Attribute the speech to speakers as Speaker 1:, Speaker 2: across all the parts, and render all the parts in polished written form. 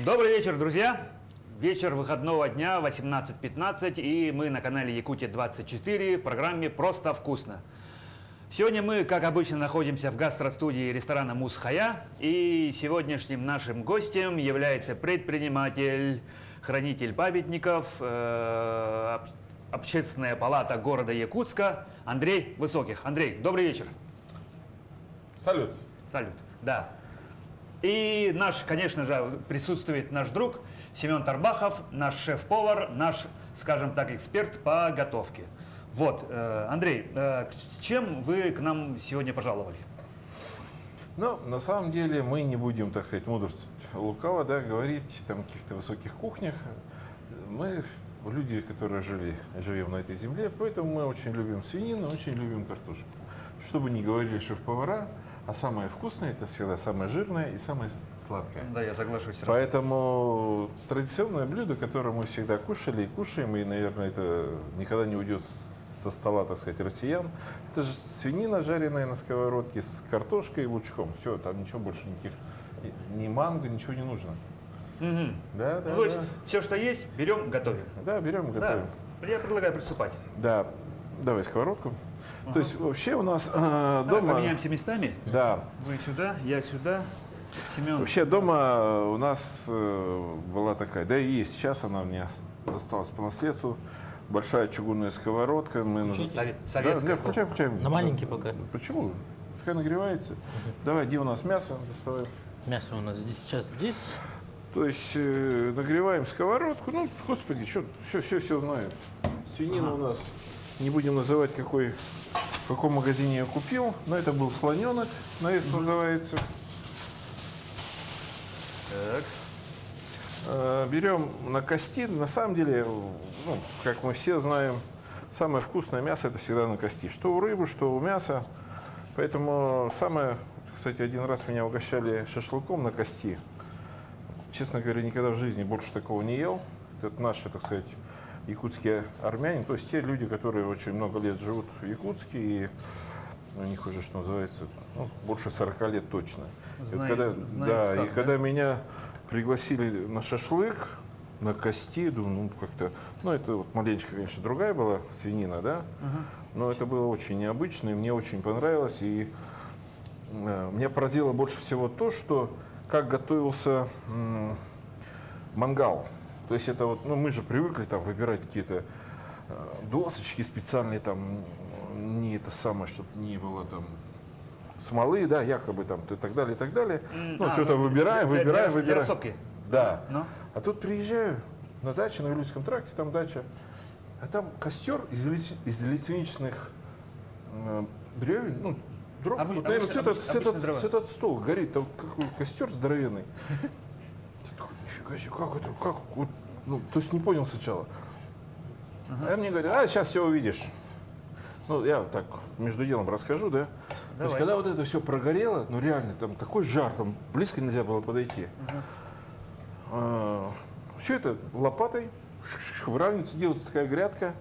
Speaker 1: Добрый вечер, друзья! Вечер выходного дня, 18:15, и мы на канале Якутия-24 в программе «Просто вкусно». Сегодня мы, как обычно, находимся в гастростудии ресторана «Мусхая», и сегодняшним нашим гостем является предприниматель, хранитель памятников, Общественная палата города Якутска Андрей Высоких. Андрей, добрый вечер.
Speaker 2: Салют.
Speaker 1: Салют, да. И конечно же, присутствует наш друг Семен Тарбахов, наш шеф-повар, наш, скажем так, эксперт по готовке. Вот, Андрей, с чем вы к нам сегодня пожаловали?
Speaker 2: Ну, на самом деле, мы не будем, так сказать, мудрствовать лукаво, да, говорить там о каких-то высоких кухнях. Мы люди, которые живем на этой земле, поэтому мы очень любим свинину, очень любим картошку. Что бы ни говорили шеф-повара, а самое вкусное – это всегда самое жирное и самое сладкое.
Speaker 1: Да, я соглашусь сразу.
Speaker 2: Поэтому традиционное блюдо, которое мы всегда кушали и кушаем, и, наверное, это никогда не уйдет со стола, так сказать, россиян, это же свинина, жареная на сковородке с картошкой и лучком. Все, там ничего больше никаких, ни манго, ничего не нужно.
Speaker 1: Угу.
Speaker 2: Да, да,
Speaker 1: То есть
Speaker 2: да.
Speaker 1: все, что есть, берем, готовим.
Speaker 2: Да, берем и готовим.
Speaker 1: Да, я предлагаю приступать.
Speaker 2: Да, давай сковородку. То есть вообще у нас
Speaker 1: Давай
Speaker 2: дома...
Speaker 1: поменяемся местами.
Speaker 2: Да.
Speaker 1: Вы сюда, я сюда. Семен.
Speaker 2: Вообще дома у нас была такая, да и есть, сейчас она мне досталась по наследству, большая чугунная сковородка.
Speaker 1: Советская.
Speaker 2: Включаем.
Speaker 3: На маленький пока.
Speaker 2: Почему? Пускай нагревается. Давай, где у нас мясо? Доставаем.
Speaker 3: Мясо у нас сейчас здесь.
Speaker 2: То есть нагреваем сковородку. Ну, господи, все знают. Свинина у нас, не будем называть, в каком магазине я купил, но это был слоненок, наезд называется.
Speaker 1: Так.
Speaker 2: Берем на кости. На самом деле, ну, как мы все знаем, самое вкусное мясо это всегда на кости. Что у рыбы, что у мяса. Поэтому кстати, один раз меня угощали шашлыком на кости. Честно говоря, никогда в жизни больше такого не ел. Это наши, так сказать, якутские армяне. То есть те люди, которые очень много лет живут в Якутске, и у них уже, что называется, больше 40 лет точно. Когда меня пригласили на шашлык, на кости, думаю, это вот маленечко, конечно, другая была свинина, да, но это было очень необычно, и мне очень понравилось, и меня поразило больше всего то, что как готовился мангал. То есть это вот, мы же привыкли там выбирать какие-то досочки специальные, там, не это самое, чтобы не было там смолы, да, якобы там и так далее, и так далее. Что-то выбираем.
Speaker 1: Для рассопки.
Speaker 2: Да.
Speaker 1: Ну?
Speaker 2: А тут приезжаю на дачу, на Юлийском тракте, там дача, а там костер из лиственничных бревен, дров. Вот, наверное, этот стол горит, там какой костер здоровенный. Ты такой, нифига себе, как это, вот, то есть не понял сначала. А мне говорят, сейчас все увидишь. Я так между делом расскажу, да. То есть, когда вот это все прогорело, реально, там такой жар, там близко нельзя было подойти. Все это лопатой выравнивается, делается такая грядка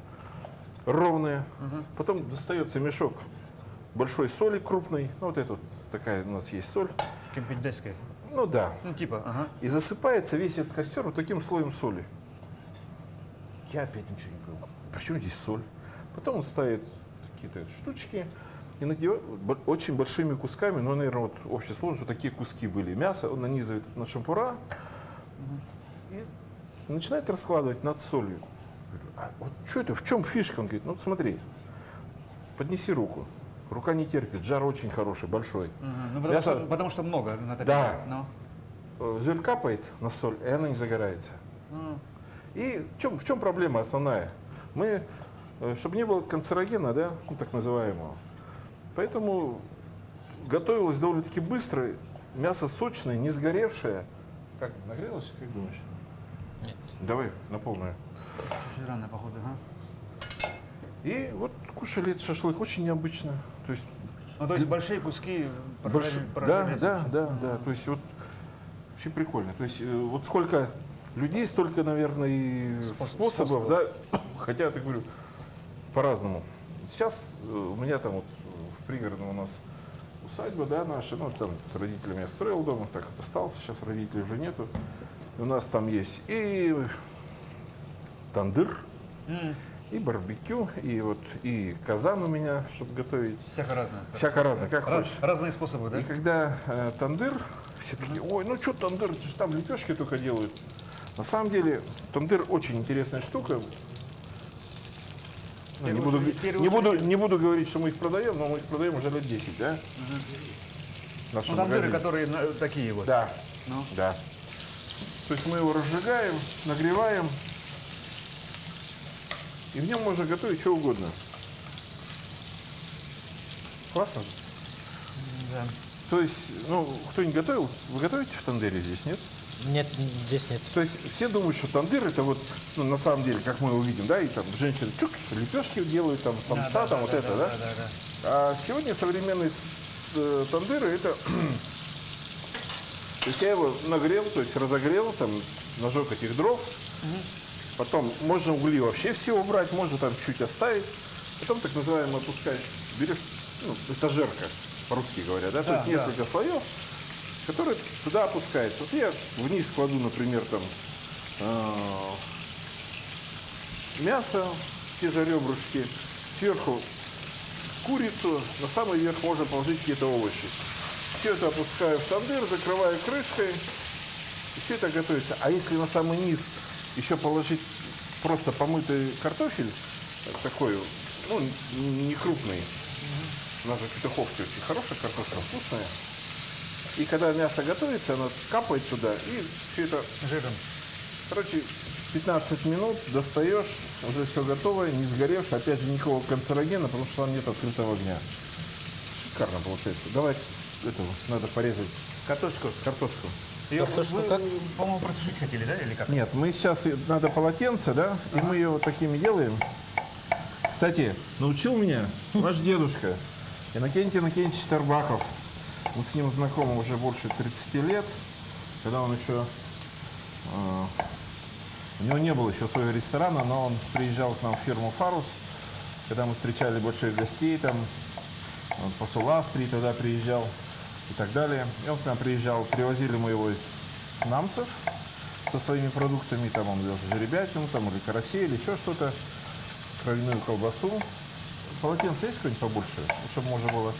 Speaker 2: ровная. Потом достается мешок большой соли крупной. Вот это вот такая у нас есть соль.
Speaker 1: Кемпиндейская.
Speaker 2: Да.
Speaker 1: Типа.
Speaker 2: И засыпается весь этот костер вот таким слоем соли. Я опять ничего не понял. Причем здесь соль? Потом он ставит какие-то штучки и надевает очень большими кусками, наверное, вот общая сложность, что такие куски были. Мясо он нанизывает на шампура и начинает раскладывать над солью. А вот что это, в чем фишка? Он говорит, смотри, поднеси руку. Рука не терпит, жар очень хороший, большой.
Speaker 1: Потому что много.
Speaker 2: Да. Жир капает на соль, и она не загорается. И в чем проблема основная? Чтобы не было канцерогена, да, так называемого. Поэтому готовилось довольно-таки быстро, мясо сочное, не сгоревшее. Как, нагрелось, как думаешь?
Speaker 3: Нет.
Speaker 2: Давай, на полную.
Speaker 1: Чуть рано, походу,
Speaker 2: И вот кушали этот шашлык очень необычно. То есть
Speaker 1: большие куски
Speaker 2: Да. То есть вот вообще прикольно. То есть вот сколько людей, столько, наверное, и способов, да. Хотя, я так говорю, по-разному. Сейчас у меня там вот в пригородном у нас усадьба, да, наша, там родители меня строил дома, так вот остался, сейчас родителей уже нету. У нас там есть и тандыр, и барбекю, и вот и казан у меня, чтобы готовить.
Speaker 1: Всяко разное.
Speaker 2: Всяко разное, как хочешь.
Speaker 1: Разные способы, да?
Speaker 2: И когда тандыр, все такие, ой, ну что тандыр, это ж там лепешки только делают. На самом деле тандыр очень интересная штука. Ну, не буду говорить, что мы их продаем, но мы их продаем уже лет 10, да? В нашем
Speaker 1: Ну, тандыры,
Speaker 2: магазине.
Speaker 1: которые такие вот.
Speaker 2: Да,
Speaker 1: Ну.
Speaker 2: да. То есть мы его разжигаем, нагреваем, и в нем можно готовить что угодно. Классно?
Speaker 1: Да.
Speaker 2: То есть, ну, кто не готовил, вы готовите в тандыре здесь, нет?
Speaker 3: Нет, здесь нет.
Speaker 2: То есть все думают, что тандыр это вот, ну, на самом деле, как мы увидим, да, и там женщины чук, лепешки делают, там самса, там вот это, да?
Speaker 1: Да.
Speaker 2: А сегодня современные тандыры это, то есть я его нагрел, то есть разогрел, там, нажег этих дров, потом можно угли вообще все убрать, можно там чуть оставить, потом так называемый опускаешь, берешь, ну, этажерка, по-русски говоря, да, то есть несколько слоев, которые туда опускаются. Вот я вниз кладу, например, там мясо, те же ребрышки, сверху курицу, на самый верх можно положить какие-то овощи. Все это опускаю в тандыр, закрываю крышкой, и все это готовится. А если на самый низ еще положить просто помытый картофель, такой, ну, не крупный, у нас же в Петуховке очень хорошая картошка, вкусная. И когда мясо готовится, оно капает туда, и все это
Speaker 1: Жиром.
Speaker 2: короче, 15 минут достаешь, уже все готово, не сгоревшее, опять же никакого канцерогена, потому что там нет открытого огня. Шикарно получается. Давай это надо порезать.
Speaker 1: Картошку.
Speaker 2: Картошку.
Speaker 1: Ее
Speaker 3: Картошку
Speaker 1: вы,
Speaker 3: как?
Speaker 1: по-моему, просушить хотели, да, или как?
Speaker 2: Нет, мы сейчас надо полотенце, да, и мы ее вот такими делаем. Кстати, научил меня ваш дедушка Иннокентий Иннокентьевич Тарбаков. Мы с ним знакомы уже больше 30 лет, когда он еще... у него не было еще своего ресторана, но он приезжал к нам в фирму «Фарус», когда мы встречали больших гостей, там, посол Австрии тогда приезжал и так далее. И он к нам приезжал, привозили мы его из Намцев со своими продуктами, там он вез жеребятину, там, или карасей, или еще что-то, кровяную колбасу. Полотенце есть какое-нибудь побольше, чтобы можно было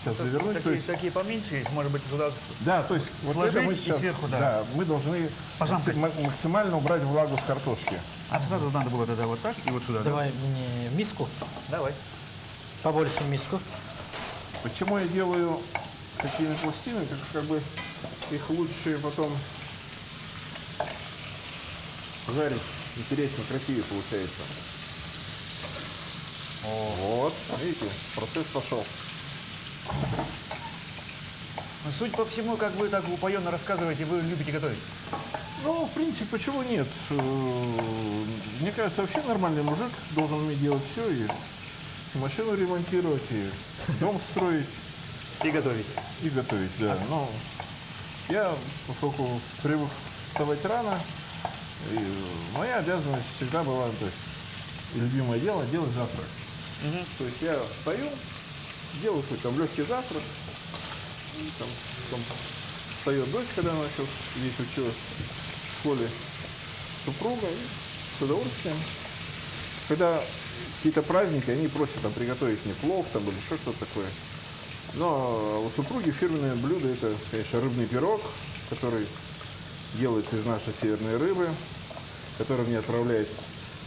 Speaker 2: сейчас завернуть?
Speaker 1: Такие,
Speaker 2: То есть,
Speaker 1: такие поменьше есть, может быть, туда...
Speaker 2: да, то есть вот
Speaker 1: Сложить
Speaker 2: это мы
Speaker 1: и
Speaker 2: сейчас,
Speaker 1: сверху, да.
Speaker 2: да, мы должны
Speaker 1: Пожамкать.
Speaker 2: максимально убрать влагу с картошки.
Speaker 1: А сразу надо было тогда вот так и вот сюда,
Speaker 3: Давай мне миску,
Speaker 1: да? Давай.
Speaker 3: побольше миску.
Speaker 2: Почему я делаю такими пластинами, как бы их лучше потом жарить интереснее, красивее получается. Вот, видите, процесс пошел.
Speaker 1: Ну, судя по всему, как вы так упоенно рассказываете, вы любите готовить.
Speaker 2: Ну, в принципе, почему нет? Мне кажется, вообще нормальный мужик должен уметь делать все, и машину ремонтировать, и дом строить,
Speaker 1: И готовить.
Speaker 2: и готовить, да. Но я, поскольку привык вставать рано, и моя обязанность всегда была, то есть, и любимое дело, делать завтрак. То есть я встаю, делаю какой-то там легкий завтрак, и там встает дочь, когда она еще здесь училась в школе, супруга, и с удовольствием. Когда какие-то праздники, они просят там приготовить мне плов там, или еще что-то такое. Но у супруги фирменное блюдо это, конечно, рыбный пирог, который делается из нашей северной рыбы, который мне отправляет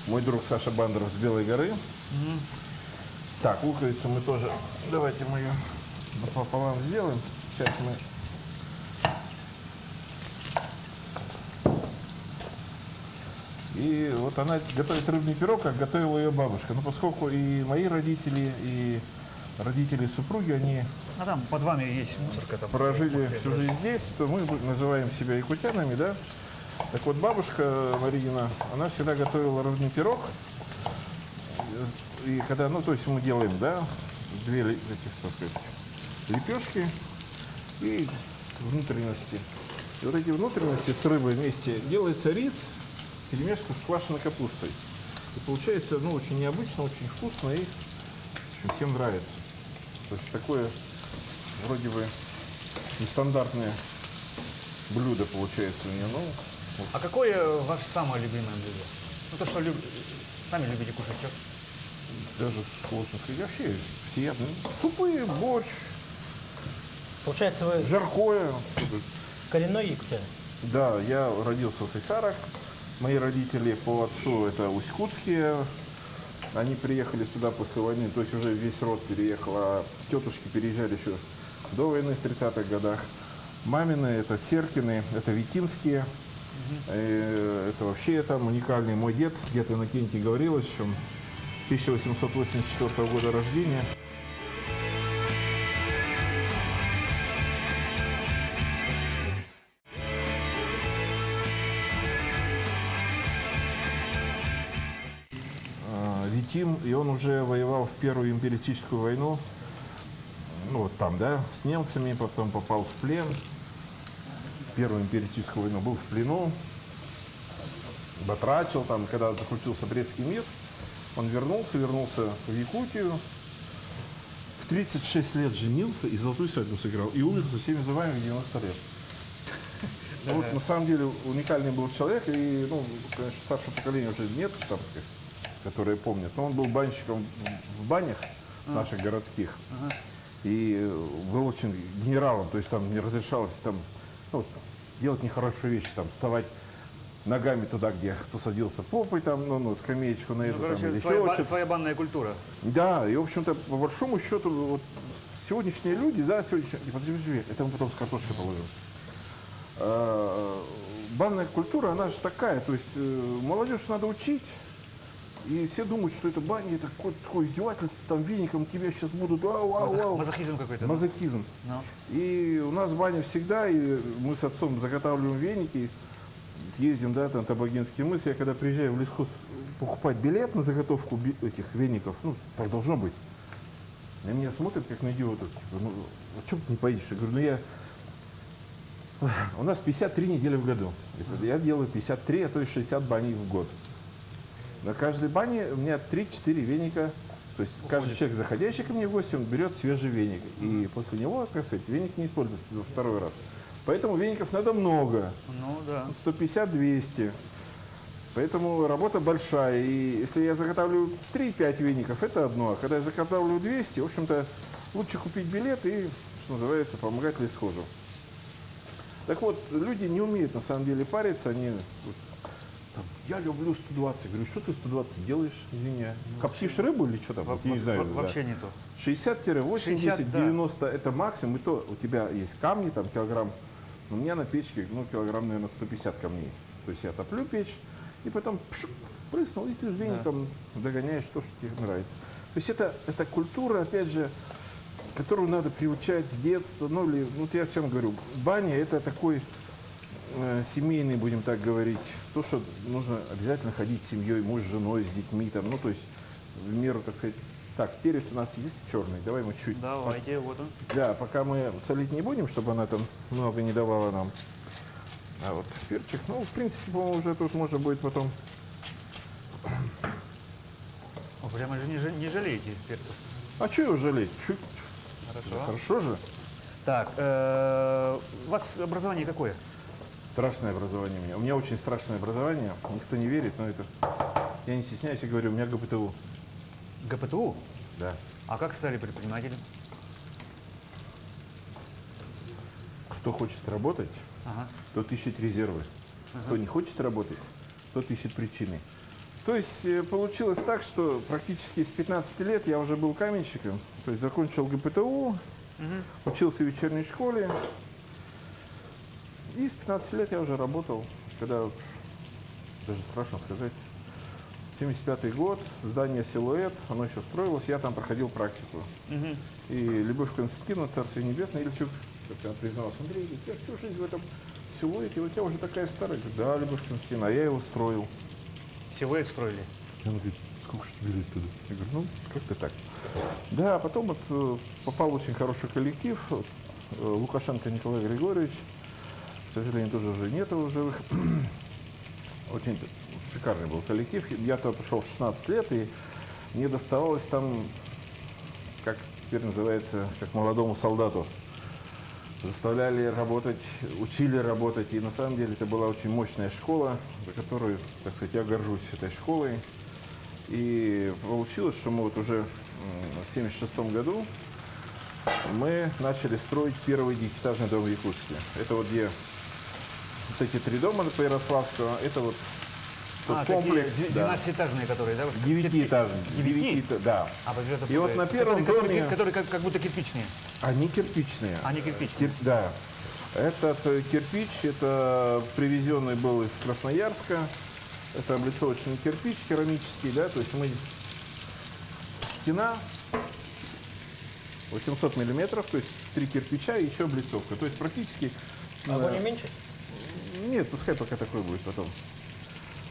Speaker 2: мой друг Саша Бандров с Белой горы. Так, луковицу мы тоже, давайте мы ее пополам сделаем. Сейчас мы... И вот она готовит рыбный пирог, как готовила ее бабушка. Но поскольку и мои родители, и родители супруги, они
Speaker 1: А там под вами есть мусорка. Там.
Speaker 2: прожили всю жизнь здесь, то мы называем себя якутянами, да. Так вот, бабушка Марина, она всегда готовила рыбный пирог. И когда, ну, то есть мы делаем, да, две этих, так сказать, лепешки и внутренности. И вот эти внутренности с рыбой вместе делается рис в перемешку с квашеной капустой. И получается, ну, очень необычно, очень вкусно и в общем, всем нравится. То есть такое вроде бы нестандартное блюдо получается у нее, но
Speaker 1: А какое ваше самое любимое блюдо? Ну, то, что сами любите кушать. Чё?
Speaker 2: Даже сложно сказать. Вообще все. Супы, борщ,
Speaker 3: Получается, вы
Speaker 2: жаркое.
Speaker 3: коренной якутянин?
Speaker 2: Да, я родился в Сайсарах. Мои родители по отцу это усть-кутские. Они приехали сюда после войны, то есть уже весь род переехал, а тетушки переезжали еще до войны в 30-х годах. Мамины это Серкины, это Витимские. Это вообще там уникальный мой дед Иннокентий Гаврилович, он 1884 года рождения. Витим, и он уже воевал в Первую империалистическую войну, ну вот там, да, с немцами, потом попал в плен. Первую империалистическую войну был в плену, батрачил там, когда заключился Брестский мир. Он вернулся в Якутию. В 36 лет женился и золотую свадьбу сыграл. И умер со всеми зубами в 90 лет. Ну, вот, на самом деле уникальный был человек. И, ну, конечно, старшего поколения уже нет, там, которые помнят. Но он был банщиком в банях наших городских. И был очень генералом. То есть там не разрешалось там, ну, делать нехорошие вещи. Там, вставать ногами туда, где кто садился попой, там, ну, скамеечку на эту.
Speaker 1: Ну, короче,
Speaker 2: там, или
Speaker 1: своя банная культура.
Speaker 2: Да, и, в общем-то, по большому счету, вот, сегодняшние люди, да, подожди, это мы потом с картошкой положим. Банная культура, она же такая, то есть молодежь надо учить, и все думают, что это баня, это какое-то такое издевательство, там веником тебя сейчас будут, вау.
Speaker 1: Мазохизм какой-то.
Speaker 2: Мазохизм.
Speaker 1: Ну.
Speaker 2: И у нас баня всегда, и мы с отцом заготавливаем веники, ездим, да, там, Табагинский мыс. Я когда приезжаю в лесхоз покупать билет на заготовку этих веников, ну, так должно быть. На меня смотрят, как на идиота. Ну, а что ты не поедешь? Я говорю, у нас 53 недели в году. Я делаю 53, а то и 60 баней в год. На каждой бане у меня 3-4 веника. То есть каждый человек, заходящий ко мне в гости, он берет свежий веник. И после него, как сказать, веник не используется во второй раз. Поэтому веников надо много.
Speaker 1: Ну, да.
Speaker 2: 150-200. Поэтому работа большая. И если я заготавливаю 3-5 веников, это одно. А когда я заготавливаю 200, в общем-то, лучше купить билет и, что называется, помогать лесхозу. Так вот, люди не умеют на самом деле париться. Они, вот, там, я люблю 120. Говорю, что ты 120 делаешь, извини? Коптишь рыбу или что там? Вот, я не знаю.
Speaker 1: Вообще не то.
Speaker 2: 60-80,
Speaker 1: 60, да.
Speaker 2: 90 это максимум. И то у тебя есть камни, там килограмм. У меня на печке, ну, килограмм, наверное, 150 камней. То есть я топлю печь, и потом прыснул, и ты с веником догоняешь то, что тебе нравится. То есть это культура, опять же, которую надо приучать с детства. Ну, или, вот я всем говорю, баня это такой семейный, будем так говорить, то, что нужно обязательно ходить с семьей, муж с женой, с детьми, там, ну, то есть в меру, так сказать. Так, перец у нас есть черный, давай мы чуть.
Speaker 1: Давайте, вот он.
Speaker 2: Да, пока мы солить не будем, чтобы она там много не давала нам. А вот перчик, ну, в принципе, по-моему, уже тут можно будет потом.
Speaker 1: О, прямо же не жалеете перцев.
Speaker 2: А что его жалеть?
Speaker 1: Хорошо.
Speaker 2: Хорошо же.
Speaker 1: Так, у вас образование какое?
Speaker 2: Страшное образование у меня. У меня очень страшное образование. Никто не верит, но это... Я не стесняюсь и говорю, у меня ГПТУ.
Speaker 1: ГПТУ?
Speaker 2: Да.
Speaker 1: А как стали предпринимателем?
Speaker 2: Кто хочет работать,
Speaker 1: Ага.
Speaker 2: тот ищет резервы. Кто не хочет работать, тот ищет причины. То есть получилось так, что практически с 15 лет я уже был каменщиком. То есть закончил ГПТУ, учился в вечерней школе. И с 15 лет я уже работал, когда, даже страшно сказать, 75-й год, здание «Силуэт», оно еще строилось, я там проходил практику. И Любовь Константиновна, Царствие Небесное, Ильчук, как она призналась, Андрей, я всю жизнь в этом «Силуэте», у тебя уже такая старая. Я говорю, да, Любовь Константиновна, а я его строил.
Speaker 1: Силуэт строили.
Speaker 2: Она говорит, сколько же тебе лет туда? Я говорю, ну, как-то так. Да, потом вот попал в очень хороший коллектив, Лукашенко Николай Григорьевич, к сожалению, тоже уже нет его в живых. Очень шикарный был коллектив. Я туда пришел в 16 лет, и мне доставалось там, как теперь называется, как молодому солдату. заставляли работать, учили работать. И на самом деле это была очень мощная школа, за которую, так сказать, я горжусь этой школой. И получилось, что мы вот уже в 1976 году мы начали строить первый девятиэтажный дом в Якутске. Это вот где вот эти 3 дома по Ярославского, это вот тот комплекс.
Speaker 1: Такие 12-этажные, которые, да?
Speaker 2: Девятиэтажный. Да.
Speaker 1: А, вот это
Speaker 2: И вот на первом доме...
Speaker 1: которые как будто кирпичные.
Speaker 2: Они кирпичные.
Speaker 1: Они кирпичные.
Speaker 2: Да. Этот кирпич, это привезенный был из Красноярска. Это облицовочный кирпич керамический, да, то есть мы... Стена 800 миллиметров, то есть 3 кирпича и еще облицовка. То есть практически...
Speaker 3: А его не меньше?
Speaker 2: Нет, пускай пока такой будет потом.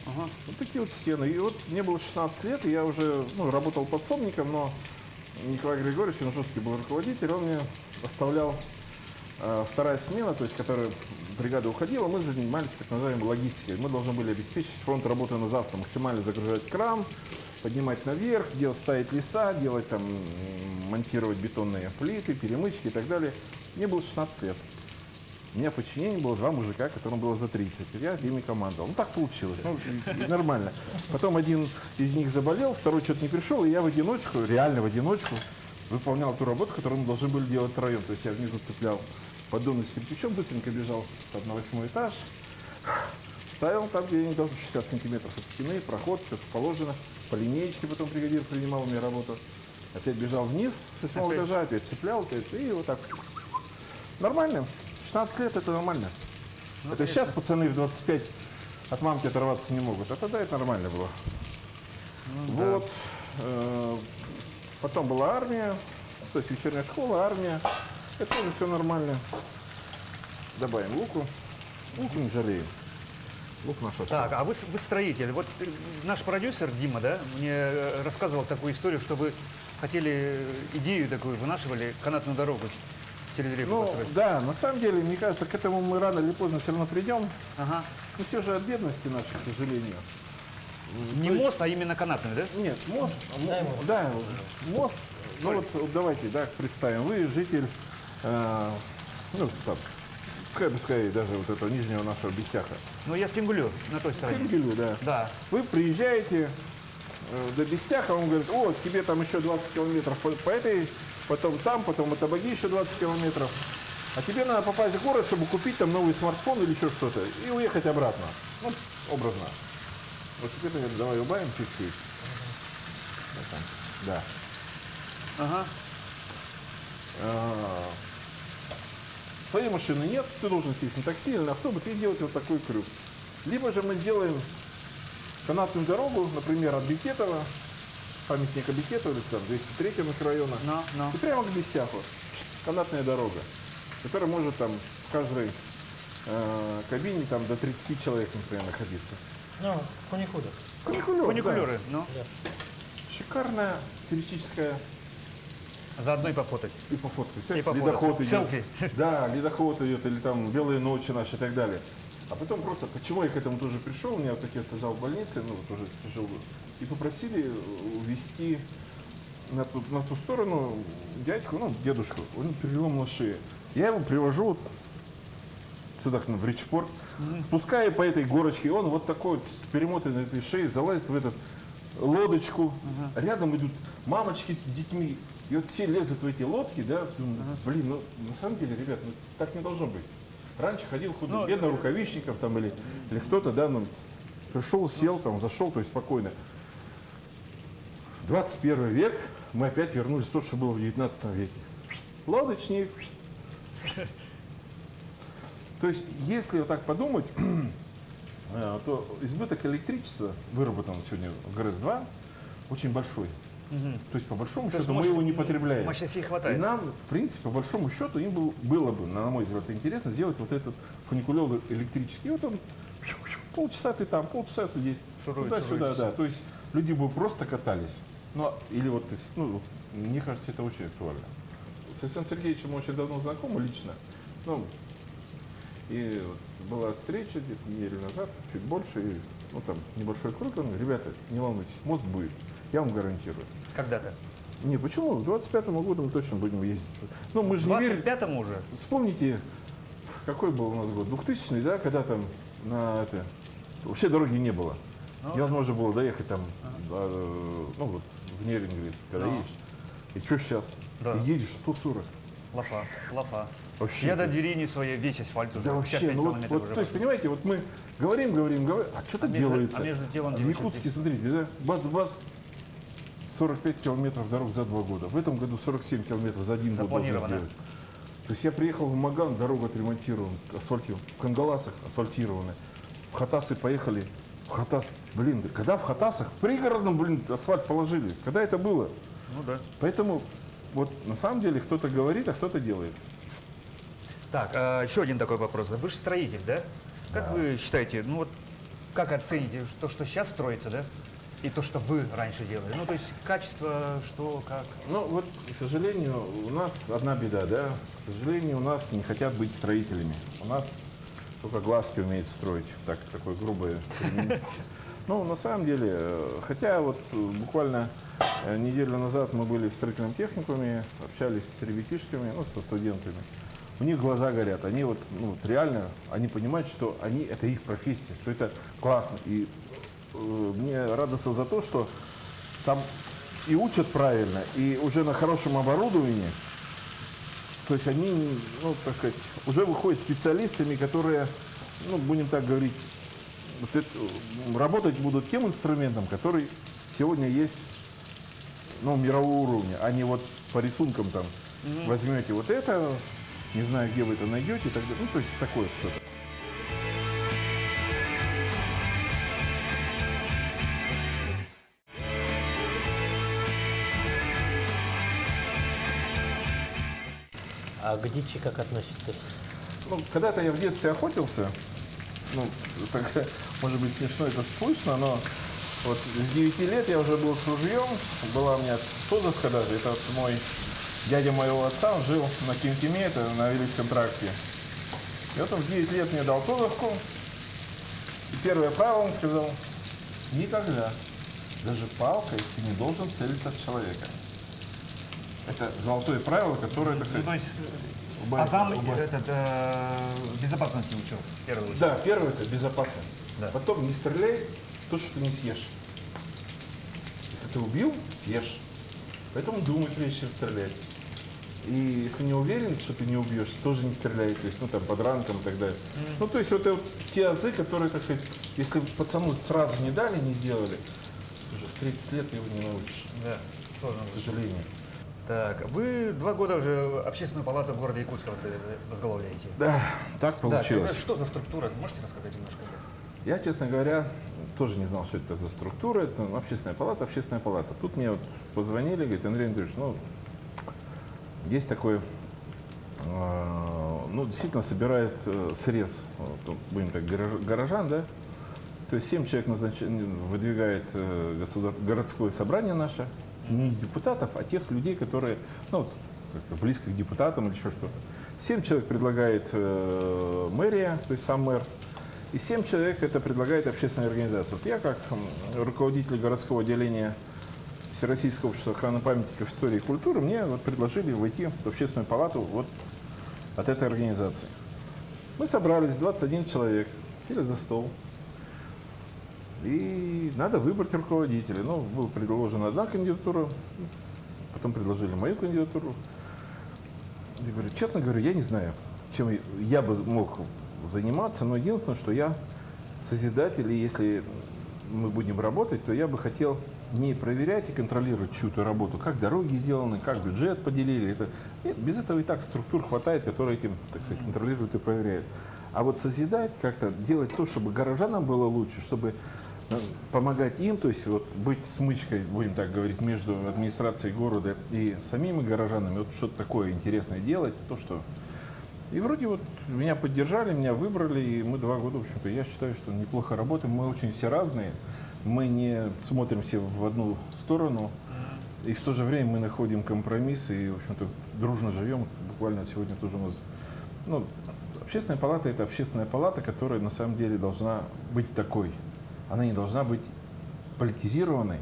Speaker 1: Ага.
Speaker 2: Вот такие вот стены. И вот мне было 16 лет, и я уже работал подсобником, но Николай Григорьевич, он жесткий был руководитель, он мне оставлял вторая смена, то есть которая бригада уходила, мы занимались так называемой логистикой. Мы должны были обеспечить фронт работы на завтра, максимально загружать кран, поднимать наверх, ставить леса, делать там, монтировать бетонные плиты, перемычки и так далее. Мне было 16 лет. У меня в подчинении было 2 мужика, которым было за 30. Я ими командовал. Ну, так получилось. Ну, и нормально. Потом один из них заболел, второй что-то не пришел, и я в одиночку, реально в одиночку, выполнял ту работу, которую мы должны были делать втроем. То есть я внизу цеплял поддоны с кирпичом, быстренько бежал там, на 8-й этаж, ставил там, где я не должен, 60 сантиметров от стены, проход, все как положено. По линеечке потом бригадир принимал у меня работу. Опять бежал вниз с 8-го этажа, опять цеплял, и вот так. Нормально. 16 лет это нормально.
Speaker 1: Ну,
Speaker 2: это сейчас пацаны в 25 от мамки оторваться не могут, а тогда это нормально было.
Speaker 1: Ну,
Speaker 2: Вот. Потом была армия, то есть вечерняя школа, армия. Это тоже все нормально. Добавим луку. Луку не жалеем. Лук наш отец.
Speaker 1: Так, а вы строитель. Вот наш продюсер Дима, да, мне рассказывал такую историю, что вы хотели идею такую, вынашивали канатную дорогу через реку
Speaker 2: Ну,
Speaker 1: построить.
Speaker 2: да, на самом деле, мне кажется, к этому мы рано или поздно все равно придем.
Speaker 1: Ага.
Speaker 2: Но все же от бедности нашей, к сожалению.
Speaker 1: Не
Speaker 2: То есть-
Speaker 1: мост, а именно канатную, да?
Speaker 2: Нет, мост.
Speaker 3: Дай мост.
Speaker 2: Да, мост. Ну вот давайте, да, представим. Вы житель, ну, там, пускай даже вот этого нижнего нашего Бестяха.
Speaker 1: Ну, я в Тенгулю, на той стороне.
Speaker 2: Тенгелю, да.
Speaker 1: Да.
Speaker 2: Вы приезжаете до Бестяха, он говорит, о, тебе там еще 20 километров по этой, потом там, потом от Абаги еще 20 километров. А тебе надо попасть в город, чтобы купить там новый смартфон или еще что-то, и уехать обратно. Ну, образно. Вот теперь, наверное, давай убавим чуть-чуть. Вот там. Да.
Speaker 1: Ага.
Speaker 2: Своей машины нет, ты должен сесть на такси или на автобус и делать вот такой крюк. Либо же мы сделаем канатную дорогу, например, от Бекетова, памятника Бекетова, там, 203 микрорайона,
Speaker 1: Но.
Speaker 2: и прямо к Бестяху. Канатная дорога, которая может там в каждой кабине там, до 30 человек, например, находиться.
Speaker 3: Ну, фуникулер.
Speaker 2: Фуникулер,
Speaker 1: Фуникулеры, ну.
Speaker 3: Да.
Speaker 2: да. Шикарная туристическая.
Speaker 1: Заодно и пофотать.
Speaker 2: И пофоткать.
Speaker 1: И пофоткать.
Speaker 2: Ледоход идет.
Speaker 1: Селфи.
Speaker 2: Да, ледоход идет, или там белые ночи наши и так далее. А потом просто, почему я к этому тоже пришел, у меня вот отец лежал в больнице, ну, тоже тяжело, и попросили увезти на ту сторону дядьку, ну, дедушку, он перелом на шее. Я его привожу вот сюда, в Ричпорт, спускаю по этой горочке, он вот такой вот с перемотанной этой шеей залазит в эту лодочку, рядом идут мамочки с детьми, и вот все лезут в эти лодки, да, блин, ну, на самом деле, ребят, ну, так не должно быть. Раньше ходил худо, бедно рукавичников там или кто-то, да, ну, пришел, сел там, зашел, то есть спокойно. 21 век, мы опять вернулись в то, что было в 19 веке. Лодочник. То есть, если вот так подумать, то избыток электричества, выработан сегодня в ГРЭС-2, очень большой. То есть, по большому
Speaker 1: То есть
Speaker 2: счету, мы его не потребляем.
Speaker 1: Мощности
Speaker 2: И
Speaker 1: хватает.
Speaker 2: нам, в принципе, по большому счету, им было бы, на мой взгляд, интересно сделать вот этот фуникулер электрический. И вот он, полчаса ты там, полчаса ты здесь,
Speaker 1: Шурует,
Speaker 2: туда-сюда, да. То есть люди бы просто катались. Ну, или вот, ну, мне кажется, это очень актуально. С Александром Сергеевичем мы очень давно знакомы лично. Ну, и вот была встреча где-то неделю назад, чуть больше, и, ну, там, небольшой круг, он говорит, ребята, не волнуйтесь, мост будет, я вам гарантирую.
Speaker 1: Когда-то.
Speaker 2: Не, почему? К 25-му году мы точно будем ездить. Ну, мы же не верим.
Speaker 1: 25-му уже?
Speaker 2: Вспомните, какой был у нас год? 2000-й, да, когда там на это... Вообще дороги не было. Невозможно было доехать там, ну вот, в Неринге, когда едешь. И что сейчас?
Speaker 1: Да.
Speaker 2: И едешь 140.
Speaker 1: Лафа.
Speaker 2: Вообще.
Speaker 1: Я до Дерини своей весь асфальт уже,
Speaker 2: Да вообще,
Speaker 1: 55
Speaker 2: ну вот,
Speaker 1: километров
Speaker 2: вот,
Speaker 1: уже.
Speaker 2: то есть, понимаете, вот мы говорим, а что-то делается.
Speaker 1: А между делом
Speaker 2: В
Speaker 1: делаешь
Speaker 2: Якутске, смотрите, да, бац-бац, 45 километров дорог за 2 года. В этом году 47 километров за 1 год должны
Speaker 1: Запланировано.
Speaker 2: сделать. То есть я приехал в Маган, дорога отремонтирована, в Кангаласах асфальтированы. В Хатасы поехали. В Хатас, блин, когда в Хатасах, в пригородном, блин, асфальт положили? Когда это было?
Speaker 1: Ну да.
Speaker 2: Поэтому вот на самом деле кто-то говорит, а кто-то делает.
Speaker 1: Так, еще один такой вопрос. Вы же строитель, да? Как вы считаете, ну вот как оцените то, что сейчас строится, да? И то, что вы раньше делали? Ну, то есть качество, что, как?
Speaker 2: Ну вот, к сожалению, у нас одна беда, да? К сожалению, у нас не хотят быть строителями. У нас только глазки умеют строить, так, такое грубое применение. Ну, на самом деле, хотя вот буквально неделю назад мы были в строительном техникуме, общались с ребятишками, ну, со студентами. У них глаза горят, они вот, ну, вот реально, они понимают, что это их профессия, что это классно. И мне радостно за то, что там и учат правильно, и уже на хорошем оборудовании. То есть они, ну, так сказать, уже выходят специалистами, которые, ну, будем так говорить, вот работать будут тем инструментом, который сегодня есть, ну, мирового уровня, а не вот по рисункам там возьмете вот это, не знаю, где вы это найдете, и так далее. Ну, то есть такое что-то.
Speaker 3: А к дичи как относитесь?
Speaker 2: Ну, когда-то я в детстве охотился, ну, так, может быть, смешно это слышно, но вот с 9 лет я уже был с ружьем, была у меня Тозовка даже, это вот мой дядя моего отца, он жил на Кемкеме, это на Великом тракте. И вот он в 9 лет мне дал Тозовку, и первое правило он сказал: никогда, даже палкой ты не должен целиться в человека. Это золотое правило, которое, так сказать,
Speaker 1: Ну, то есть
Speaker 2: убавит-
Speaker 1: азам
Speaker 2: убавит.
Speaker 1: безопасности учил, в первую очередь.
Speaker 2: Да, первое это безопасность.
Speaker 1: Да.
Speaker 2: Потом не стреляй то, что ты не съешь. Если ты убил, съешь. Поэтому думай, прежде чем стрелять. И если не уверен, что ты не убьешь, тоже не стреляй, то есть, ну, там, под ранком и так далее. Ну, то есть, вот это вот те азы, которые, так сказать, если пацану сразу не дали, не сделали, уже в 30 лет ты его не научишь,
Speaker 1: Да, сложно.
Speaker 2: к сожалению.
Speaker 1: Так, вы 2 года уже общественную палату города Якутска возглавляете.
Speaker 2: Да, так
Speaker 1: Да,
Speaker 2: получилось.
Speaker 1: это что за структура? Можете рассказать немножко об этом?
Speaker 2: Я, честно говоря, тоже не знал, что это за структура. Это, ну, общественная палата, общественная палата. Тут мне вот позвонили, говорит: Андрей Андреевич, ну, есть такой, ну, действительно собирает срез, вот, будем так, горожан, да? То есть 7 человек выдвигает городское собрание наше, не депутатов, а тех людей, которые, ну, вот, как-то близко к депутатам или еще что-то. 7 человек предлагает мэрия, то есть сам мэр, и 7 человек это предлагает общественная организация. Вот я, как руководитель городского отделения Всероссийского общества охраны памятников истории и культуры, мне вот предложили войти в общественную палату вот от этой организации. Мы собрались, 21 человек, сели за стол. И надо выбрать руководителя. Ну, была предложена одна кандидатура, потом предложили мою кандидатуру. Я говорю, честно говоря, я не знаю, чем я бы мог заниматься, но единственное, что я созидатель, и если мы будем работать, то я бы хотел не проверять и контролировать чью-то работу, как дороги сделаны, как бюджет поделили. Нет, без этого и так структур хватает, которые этим, так сказать, контролируют и проверяют. А вот созидать, как-то делать то, чтобы горожанам было лучше, чтобы помогать им, то есть вот быть смычкой, будем так говорить, между администрацией города и самими горожанами, вот что-то такое интересное делать, то, что... И вроде вот меня поддержали, меня выбрали, и мы 2 года, в общем-то, я считаю, что неплохо работаем, мы очень все разные, мы не смотрим все в одну сторону, и в то же время мы находим компромиссы, и, в общем-то, дружно живем, буквально сегодня тоже у нас... Ну, общественная палата – это общественная палата, которая на самом деле должна быть такой. Она не должна быть политизированной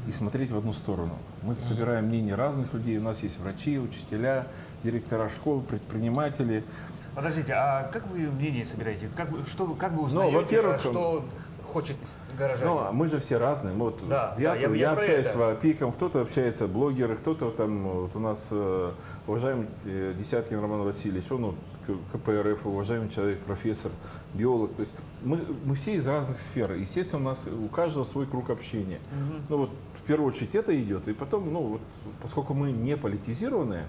Speaker 2: и смотреть в одну сторону. Мы собираем мнения разных людей. У нас есть врачи, учителя, директора школ, предприниматели.
Speaker 1: Подождите, а как вы мнение собираете? Как вы узнаете,
Speaker 2: во-первых,
Speaker 1: что хочет горожанин?
Speaker 2: Ну, мы же все разные. Вот,
Speaker 1: Да,
Speaker 2: я
Speaker 1: про
Speaker 2: общаюсь
Speaker 1: это.
Speaker 2: с ВАПИКом, кто-то общается блогеры, кто-то там, вот у нас уважаемый Десяткин Роман Васильевич, он КПРФ, уважаемый человек, профессор, биолог. То есть мы все из разных сфер. Естественно, у нас у каждого свой круг общения. Ну вот в первую очередь это идет. И потом, ну вот, поскольку мы не политизированные,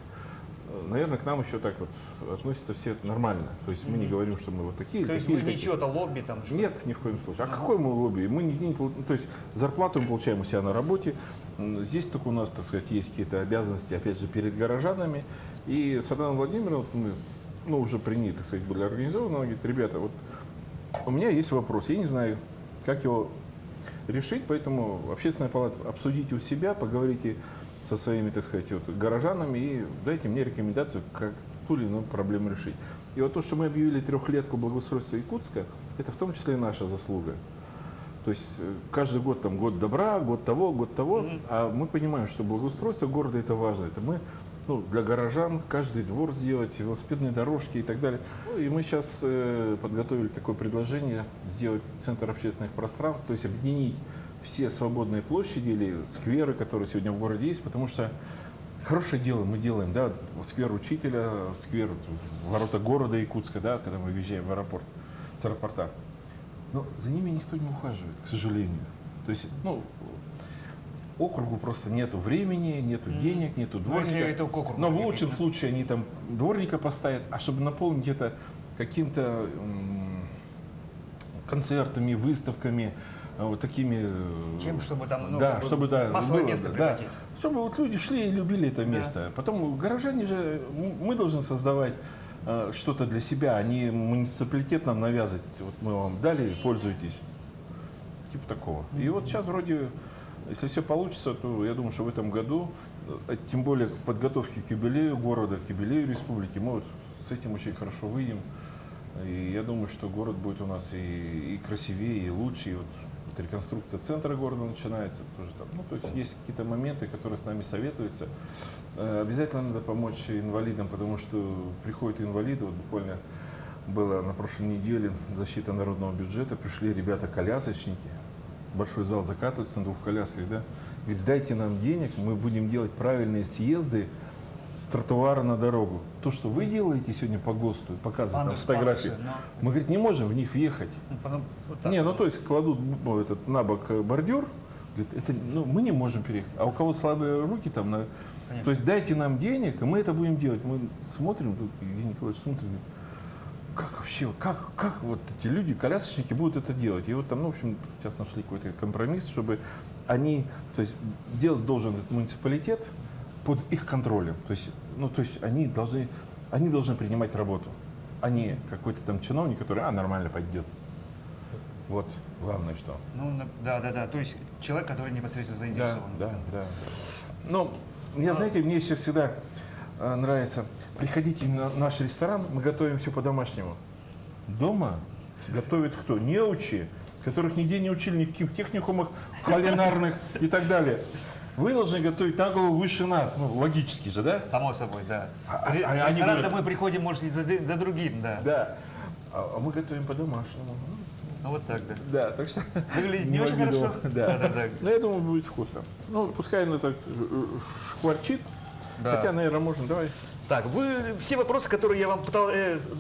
Speaker 2: наверное, к нам еще так вот относятся все нормально. То есть мы не говорим, что мы вот такие.
Speaker 1: То есть
Speaker 2: такие,
Speaker 1: вы не
Speaker 2: такие.
Speaker 1: чье-то лобби там? Что?
Speaker 2: Нет, ни в коем случае. А какой мы лобби? Мы то есть зарплату мы получаем у себя на работе. Здесь только у нас, так сказать, есть какие-то обязанности, опять же, перед горожанами. И Светлана Владимировна, мы уже при ней, так сказать, были организованы. Она говорит: ребята, вот у меня есть вопрос, я не знаю, как его решить, поэтому Общественная палата, обсудите у себя, поговорите со своими, так сказать, вот, горожанами и дайте мне рекомендацию, как ту или иную проблему решить. И вот то, что мы объявили трехлетку благоустройства Якутска, это в том числе и наша заслуга. То есть каждый год там год добра, год того, а мы понимаем, что благоустройство города это важно. Это мы для горожан каждый двор сделать, велосипедные дорожки и так далее. Ну, и мы сейчас подготовили такое предложение сделать центр общественных пространств, то есть объединить все свободные площади или скверы, которые сегодня в городе есть, потому что хорошее дело мы делаем, да, сквер учителя, сквер ворота города Якутска, да, когда мы въезжаем в аэропорт, с аэропорта. Но за ними никто не ухаживает, к сожалению. То есть, округу просто нету времени, нету денег, нету дворника.
Speaker 1: Это к округу,
Speaker 2: но в лучшем случае они там дворника поставят, а чтобы наполнить это каким-то концертами, выставками, вот такими...
Speaker 1: Чем, чтобы там массовое
Speaker 2: было,
Speaker 1: место
Speaker 2: да,
Speaker 1: превратить.
Speaker 2: чтобы вот люди шли и любили это место. Потом горожане же, мы должны создавать что-то для себя, а не муниципалитет нам навязывать. Вот мы вам дали, пользуйтесь. Типа такого. И вот сейчас вроде, если все получится, то я думаю, что в этом году, тем более к подготовке к юбилею города, к юбилею республики, мы вот с этим очень хорошо выйдем. И я думаю, что город будет у нас и красивее, и лучше. И вот реконструкция центра города начинается тоже там. То есть есть какие-то моменты, которые с нами советуются. Обязательно надо помочь инвалидам, потому что приходят инвалиды. Вот буквально было на прошлой неделе защита народного бюджета, пришли ребята-колясочники. Большой зал закатывается на двух колясках, да. Говорит: дайте нам денег, мы будем делать правильные съезды с тротуара на дорогу. То, что вы делаете сегодня по ГОСТу, показывают нам фотографии, мы, говорит, не можем в них въехать. То есть кладут на бок бордюр, говорит, это, мы не можем переехать. А у кого слабые руки там, то есть дайте нам денег, и мы это будем делать. Мы смотрим, Евгений Николаевич смотрит, говорит: как вообще, как вот эти люди, колясочники, будут это делать? И вот там, в общем, сейчас нашли какой-то компромисс, чтобы они, то есть делать должен этот муниципалитет под их контролем. То есть они должны принимать работу, а не какой-то там чиновник, который нормально пойдет. Вот главное что.
Speaker 1: Да. То есть человек, который непосредственно заинтересован.
Speaker 2: Да. Знаете, мне сейчас всегда нравится. Приходите на наш ресторан, мы готовим все по-домашнему. Дома готовят кто? Неучи, которых нигде не учили, ни в каких техникумах кулинарных и так далее. Вы должны готовить на голову выше нас, логически же, да?
Speaker 1: Само собой, да. В
Speaker 2: они
Speaker 1: ресторан-то
Speaker 2: говорят,
Speaker 1: мы приходим, может, и за другим, да.
Speaker 2: Да. А мы готовим по-домашнему.
Speaker 1: Вот так, да.
Speaker 2: Да, так что...
Speaker 1: Выглядит не очень хорошо.
Speaker 2: Да. Но я думаю, будет вкусно. Пускай оно так шкварчит.
Speaker 1: Да.
Speaker 2: Хотя, наверное, можно. Давай.
Speaker 1: Так, вы все вопросы, которые я вам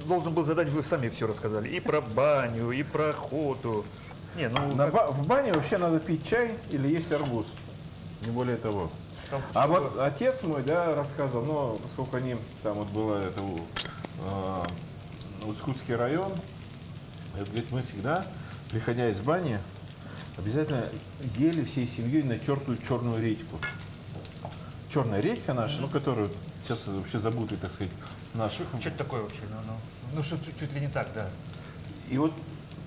Speaker 1: должен был задать, вы сами все рассказали. И про баню, и про охоту.
Speaker 2: В бане вообще надо пить чай или есть арбуз. Не более того. Вот отец мой, рассказывал, поскольку они, там вот было Усть-Кутский район, говорит, мы всегда, приходя из бани, обязательно ели всей семьей натертую черную редьку. Черная редька наша, которую сейчас вообще забыты, так сказать, наших.
Speaker 1: Что это такое вообще? Что чуть ли не так, да.
Speaker 2: И вот,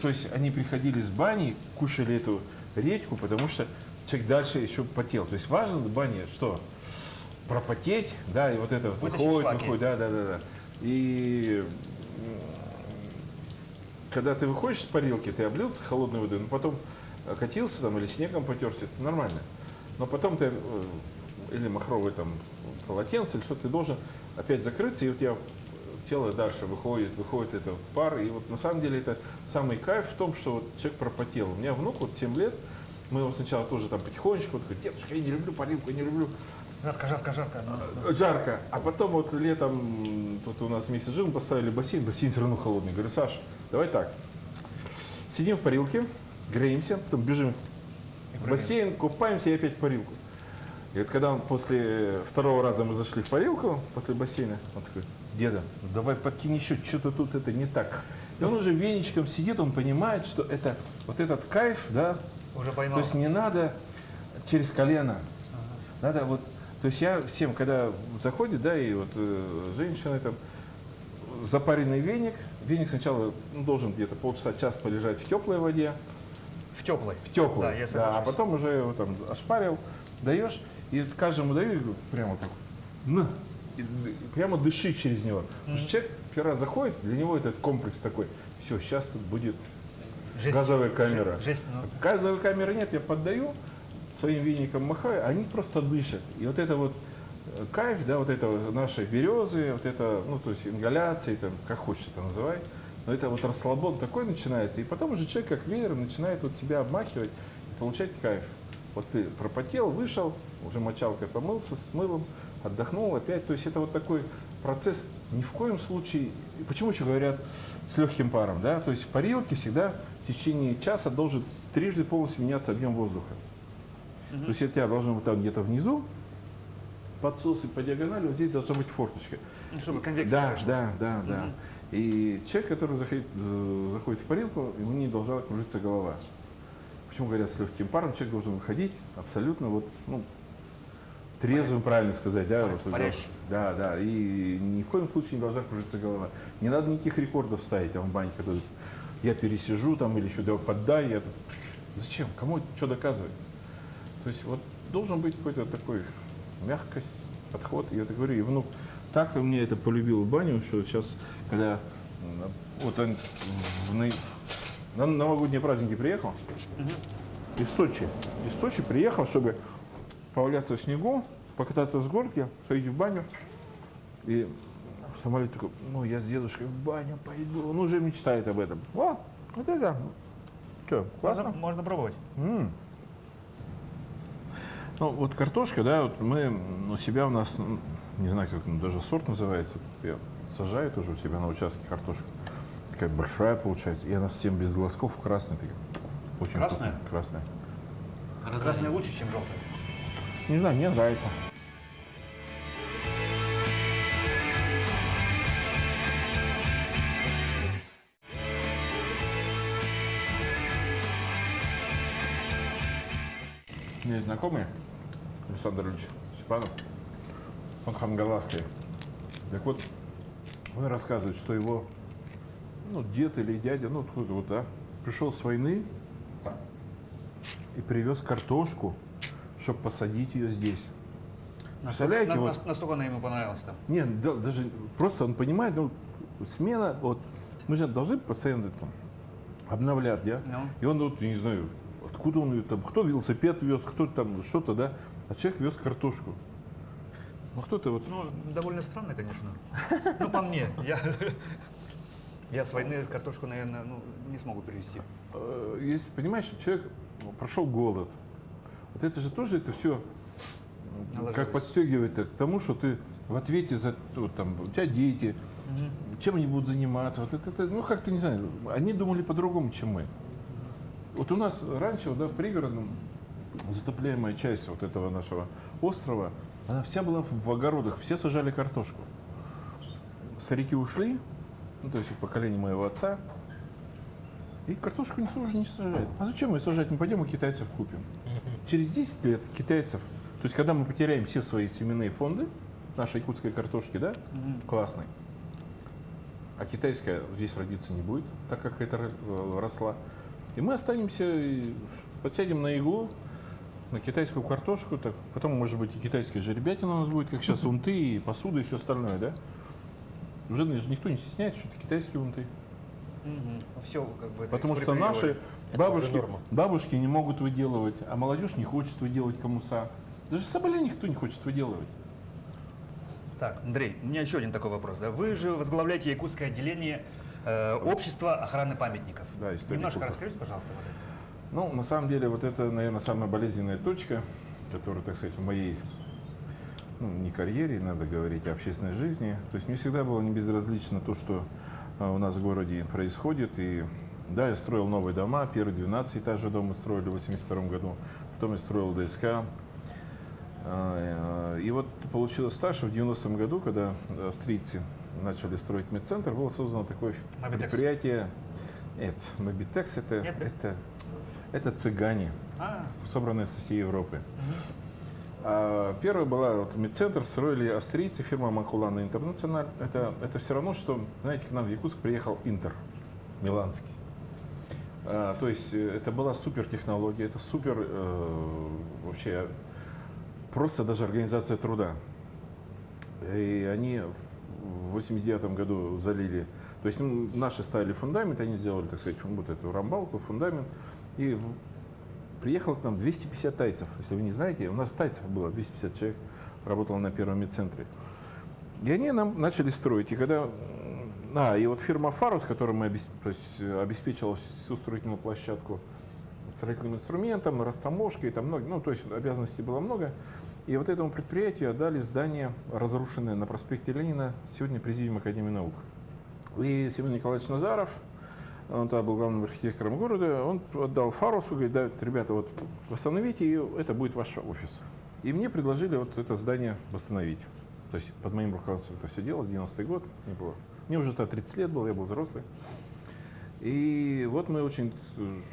Speaker 2: то есть они приходили с бани, кушали эту редьку, потому что человек дальше еще потел. То есть важно в бане что? Пропотеть, и вот это вот выходит, да. И когда ты выходишь с парилки, ты облился холодной водой, но потом катился там или снегом потерся, это нормально. Но потом ты или махровое там полотенце, или что-то, ты должен опять закрыться, и у тебя тело дальше выходит это в пар. И вот на самом деле это самый кайф в том, что вот человек пропотел. У меня внук вот 7 лет, мы его сначала тоже там потихонечку, вот, говорит, дедушка, я не люблю парилку, я не люблю.
Speaker 1: Жарко.
Speaker 2: Жарко. А потом вот летом, тут у нас вместе жил, мы поставили бассейн все равно холодный. Говорю, Саш, давай так, сидим в парилке, греемся, потом бежим в бассейн, купаемся и опять в парилку. И вот когда он после второго раза мы зашли в парилку, после бассейна, он такой, деда, ну давай подкинь еще, что-то тут это не так. И он уже веничком сидит, он понимает, что это вот этот кайф, да,
Speaker 1: Уже поймал.
Speaker 2: то есть не надо через колено, надо вот, то есть я всем, когда заходит, да, и вот женщины там, запаренный веник сначала должен где-то полчаса-час полежать в теплой воде,
Speaker 1: В теплой.
Speaker 2: да,
Speaker 1: я
Speaker 2: а
Speaker 1: соглашусь.
Speaker 2: потом уже его там ошпарил, даешь, и каждому даю, и говорю, прямо так, на, и прямо дыши через него. Потому что человек первый раз заходит, для него этот комплекс такой, все, сейчас тут будет
Speaker 1: Жесть.
Speaker 2: газовая камера.
Speaker 1: Жесть, ну.
Speaker 2: Газовой камеры нет, я поддаю, своим веником махаю, они просто дышат. И вот это вот кайф, да, вот это вот наши березы, вот это, ну, то есть ингаляции, там, как хочешь это называй, но это вот расслабон такой начинается, и потом уже человек как веером начинает вот себя обмахивать и получать кайф. Вот ты пропотел, вышел, уже мочалкой помылся с мылом, отдохнул опять, то есть это вот такой процесс, ни в коем случае, почему еще говорят с легким паром, да, то есть в парилке всегда в течение часа должен трижды полностью меняться объем воздуха. То есть у тебя должно быть там где-то внизу, подсосы по диагонали, вот здесь должна быть форточка.
Speaker 1: Ну, чтобы конвекция прошла.
Speaker 2: Да. И человек, который заходит в парилку, ему не должна кружиться голова. Почему говорят с легким паром, человек должен выходить абсолютно вот, ну, трезвым, правильно сказать, да? Вот,
Speaker 1: парящий.
Speaker 2: Да, и ни в коем случае не должна кружиться голова. Не надо никаких рекордов ставить там в бане, когда я пересижу там или еще поддай, я тут... Зачем? Кому что доказывать? То есть вот должен быть какой-то такой мягкость, подход. И я так говорю, и внук так мне это полюбил в баню, что сейчас, когда вот он на новогодние праздники приехал, из Сочи приехал, чтобы поваляться в снегу, покататься с горки, сходить в баню. И самолет такой, ну я с дедушкой в баню пойду, он уже мечтает об этом. О, вот это, что, классно?
Speaker 1: Можно пробовать.
Speaker 2: Ну, вот картошка, да, вот мы у себя у нас, не знаю, как даже сорт называется, я сажаю тоже у себя на участке картошку. Такая большая получается, и она совсем без волосков, красная. Такая. Очень
Speaker 1: Красная?
Speaker 2: вкусная, красная.
Speaker 1: Красный лучше, чем желтый.
Speaker 2: Не знаю, мне нравится. У меня есть знакомый, Александр Ильич Степанов, он хангаласский. Так вот, он рассказывает, что его дед или дядя, откуда вот, да, пришел с войны и привез картошку, чтобы посадить ее здесь. Представляете?
Speaker 1: Настолько она ему понравилась там.
Speaker 2: Нет, даже просто он понимает, смена, вот, мы же должны постоянно там обновлять, да?
Speaker 1: Ну.
Speaker 2: И он, не знаю, откуда он ее там, кто велосипед вез, кто там что-то, да, а человек вез картошку. Ну, кто-то вот...
Speaker 1: Ну, довольно странно, конечно. Ну, по мне. Я с войны картошку, наверное, не смогу перевести.
Speaker 2: Если понимаешь, что человек прошел голод, вот это же тоже это все как подстегивает к тому, что ты в ответе за там, у тебя дети, чем они будут заниматься, вот это, как-то не знаю, они думали по-другому, чем мы. Вот у нас раньше, да, в пригородном затопляемая часть вот этого нашего острова, она вся была в огородах, все сажали картошку. Старики ушли, то есть поколение моего отца, и картошку никто уже не сажает. А зачем ее сажать? Мы пойдем и китайцев купим. Через 10 лет китайцев, то есть когда мы потеряем все свои семенные фонды, нашей якутской картошки, да, классной, а китайская здесь родиться не будет, так как это росла. И мы останемся, подсядем на иглу, на китайскую картошку, так, потом, может быть, и китайская жеребятина у нас будет, как сейчас унты и посуда и все остальное, да? Уже никто не стесняется, что это китайские унты.
Speaker 1: Все, как бы,
Speaker 2: потому что наши бабушки не могут выделывать, а молодежь не хочет выделывать комуса. Даже соболя никто не хочет выделывать.
Speaker 1: Так, Андрей, у меня еще один такой вопрос. Да? Вы же возглавляете якутское отделение общества охраны памятников.
Speaker 2: Да, история
Speaker 1: Немножко
Speaker 2: культуры.
Speaker 1: расскажите, пожалуйста, вот это.
Speaker 2: Ну, на самом деле, вот это, наверное, самая болезненная точка, которая, так сказать, в моей, ну, не карьере, надо говорить, а общественной жизни. То есть мне всегда было не безразлично то, что у нас в городе происходит. И да, я строил новые дома. Первые 12-этажный дом мы строили в 1982 году. Потом я строил ДСК. И вот получилось так, что в 90-м году, когда австрийцы начали строить медцентр, было создано такое
Speaker 1: Мобитекс.
Speaker 2: предприятие. Нет, Мобитекс это цыгане, собранные со всей Европы. Первая была вот, медцентр, строили австрийцы, фирма Макулана Интернациональ. Это все равно, что, знаете, к нам в Якутск приехал Интер, миланский. То есть это была супер технология, это супер вообще просто даже организация труда. И они в 89 году залили, то есть наши ставили фундамент, они сделали, так сказать, вот эту рамбалку, фундамент. И приехало к нам 250 тайцев. Если вы не знаете, у нас тайцев было 250 человек, работало на первом медцентре. И они нам начали строить. И когда... и вот фирма «Фарус», которая обеспечила всю строительную площадку строительным инструментом, растаможкой, там много, то есть обязанностей было много. И вот этому предприятию отдали здание, разрушенное на проспекте Ленина, сегодня Президиум Академии наук. И Семен Николаевич Назаров, он тогда был главным архитектором города, он отдал «Фарусу», говорит, да, ребята, вот восстановите, и это будет ваш офис. И мне предложили вот это здание восстановить. То есть под моим руководством это все делалось, 90-й год, не было. Мне уже тогда 30 лет было, я был взрослый. И вот мы очень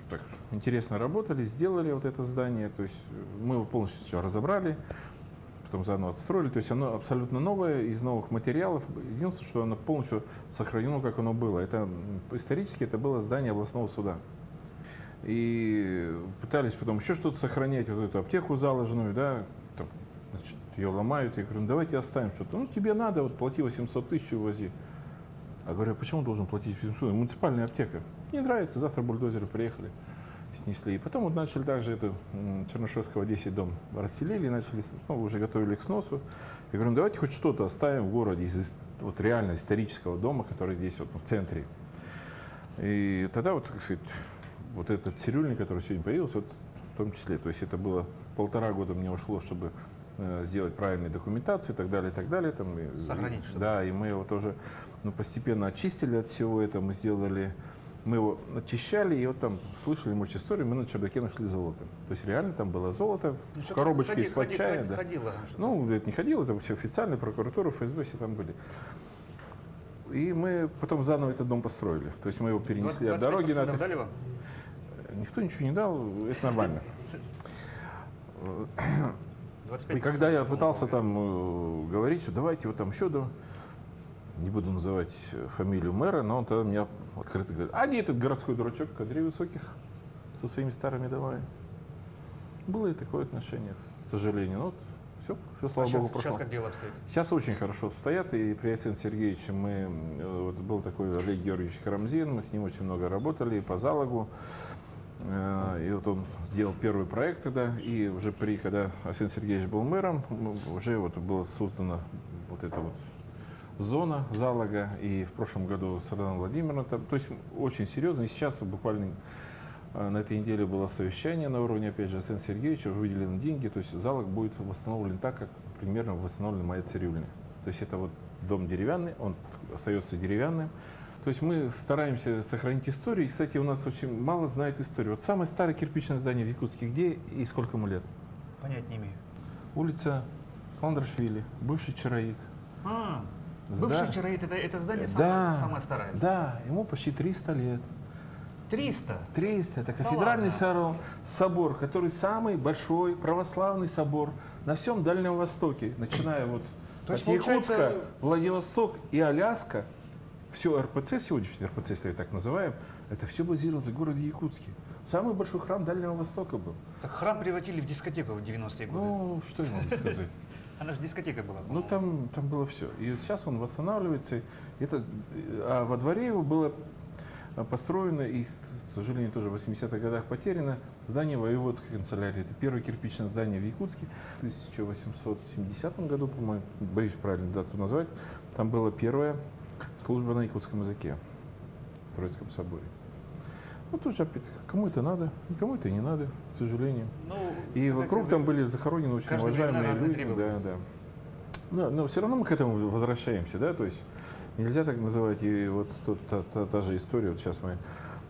Speaker 2: так интересно работали, сделали вот это здание, то есть мы его полностью все разобрали, потом заново отстроили, то есть оно абсолютно новое, из новых материалов. Единственное, что оно полностью сохранено, как оно было. Это исторически это было здание областного суда. И пытались потом еще что-то сохранять, вот эту аптеку заложенную, да, там, значит, ее ломают, я говорю, ну давайте оставим что-то. Ну тебе надо, вот плати 800 тысяч и увози. А говорю, а почему должен платить 800? Муниципальная аптека. Не нравится, завтра бульдозеры приехали, снесли. И потом вот начали также эту Чернышевского 10 дом расселили, начали, уже готовили к сносу. Я говорю, ну давайте хоть что-то оставим в городе из вот реально исторического дома, который здесь вот в центре. И тогда вот, так сказать, вот этот цирюльник, который сегодня появился, вот в том числе, то есть это было 1,5 года мне ушло, чтобы сделать правильную документацию и так далее, и так далее. Там,
Speaker 1: Сохранить что-то.
Speaker 2: Да, и мы его тоже постепенно очистили от всего этого, мы его очищали, и вот там слышали, может, историю, мы на чердаке нашли золото. То есть реально там было золото, в коробочке из-под чая. Да.
Speaker 1: Ходило,
Speaker 2: Ну, это не ходило, это все официально, прокуратура, ФСБ, все там были. И мы потом заново этот дом построили. То есть мы его перенесли от дороги.
Speaker 1: Дали вам?
Speaker 2: Никто ничего не дал, это нормально.
Speaker 1: 25%.
Speaker 2: И когда я пытался там говорить, что давайте вот там еще не буду называть фамилию мэра, но он тогда меня открыто говорит, а не этот городской дурачок Андрей Высоких со своими старыми домами. Было и такое отношение, к сожалению. Но вот все, слава богу, прошло.
Speaker 1: Сейчас как дело обстоит?
Speaker 2: Сейчас очень хорошо стоят, и при Александре Сергеевиче вот был такой Олег Георгиевич Карамзин, мы с ним очень много работали, и по залогу. И вот он сделал первый проект тогда, и уже когда Александр Сергеевич был мэром, уже вот была создана вот эта вот зона залога, и в прошлом году Светлана Владимировна, то есть очень серьезно, и сейчас буквально на этой неделе было совещание на уровне, опять же, Александра Сергеевича, выделены деньги, то есть залог будет восстановлен так, как примерно восстановлена моя цирюльня. То есть это вот дом деревянный, он остается деревянным. То есть мы стараемся сохранить историю. И, кстати, у нас очень мало знают историю. Вот самое старое кирпичное здание в Якутске где и сколько ему лет?
Speaker 1: Понять не имею.
Speaker 2: Улица Ландрашвили, бывший Чароид.
Speaker 1: Бывший Чароид, это здание самое старое?
Speaker 2: Да, ему почти 300 лет.
Speaker 1: 300?
Speaker 2: 300. Это кафедральный собор, который самый большой православный собор на всем Дальнем Востоке, начиная вот от Якутска, Владивосток и Аляска. Все РПЦ, сегодняшний РПЦ, если так называем, это все базировалось в городе Якутске. Самый большой храм Дальнего Востока был.
Speaker 1: Так храм превратили в дискотеку в 90-е годы.
Speaker 2: Ну, что я могу сказать?
Speaker 1: Она же дискотека была.
Speaker 2: Ну, там было все. И сейчас он восстанавливается. А во дворе его было построено и, к сожалению, тоже в 80-х годах потеряно здание воеводской канцелярии. Это первое кирпичное здание в Якутске. В 1870 году, по-моему, боюсь правильно дату назвать, там была первая служба на якутском языке в Троицком соборе. Ну, тоже опять, кому это надо, никому это не надо, к сожалению. И вокруг там были захоронены очень
Speaker 1: каждый
Speaker 2: уважаемые
Speaker 1: времена разные
Speaker 2: люди.
Speaker 1: требования.
Speaker 2: Да, да. Но все равно мы к этому возвращаемся, да, то есть нельзя так называть. И вот та же история, вот сейчас мы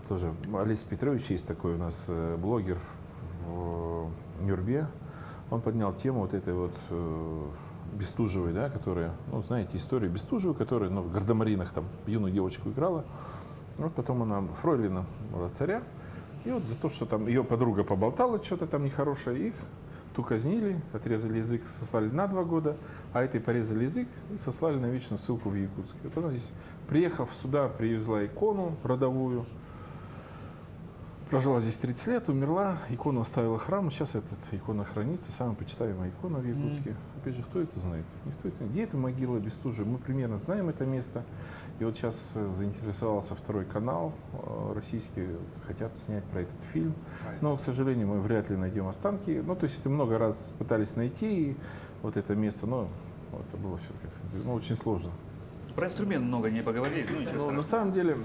Speaker 2: тоже, Олесь Петрович есть такой у нас блогер в Нюрбе, он поднял тему вот этой вот Бестужевой, да, которая, ну, знаете, история Бестужевой, которая, ну, в Гардемаринах там юную девочку играла. Вот потом она фройлина была царя, и вот за то, что там ее подруга поболтала что-то там нехорошее, их ту казнили, отрезали язык, сослали на 2 года, а этой порезали язык и сослали на вечную ссылку в Якутск. Вот она здесь, приехав сюда, привезла икону родовую, прожила здесь 30 лет, умерла, икону оставила храм, сейчас эта икона хранится, самая почитаемая икона в Якутске. Опять же, кто это знает? Никто это. Где эта могила Бестужевой? Мы примерно знаем это место. И вот сейчас заинтересовался второй канал российский, хотят снять про этот фильм. Но, к сожалению, мы вряд ли найдем останки. Ну, то есть это много раз пытались найти, и вот это место, но это было все очень сложно.
Speaker 1: Про инструмент много не поговорили, ну ничего
Speaker 2: Но
Speaker 1: страшного.
Speaker 2: на самом деле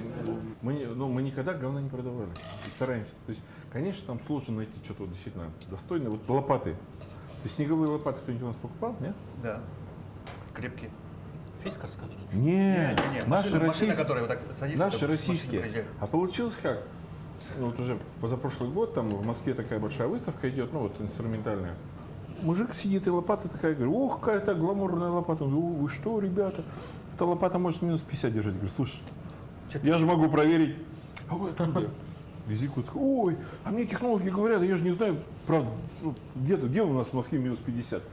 Speaker 2: мы никогда говна не продавали. И стараемся. То есть, конечно, там сложно найти что-то действительно достойное. Вот лопаты. То есть снеговые лопаты кто-нибудь у нас покупал, нет?
Speaker 1: Да, крепкие.
Speaker 3: Фискарская.
Speaker 2: Нет, наши
Speaker 1: машина,
Speaker 2: российские.
Speaker 1: которая вот так садится.
Speaker 2: Наши
Speaker 1: вот так с машины
Speaker 2: российские.
Speaker 1: приезжает.
Speaker 2: А получилось как? Ну, вот уже позапрошлый год там в Москве такая большая выставка идет, ну вот инструментальная. Мужик сидит и лопата такая, говорю, ох, какая-то гламурная лопата. Он говорит, вы что, ребята? Эта лопата может минус 50 держать. Говорю, слушай, я же могу проверить. А вы откуда? Из Якутска. Ой, а мне технологи говорят, я же не знаю, правда, ну, где у нас в Москве минус 50.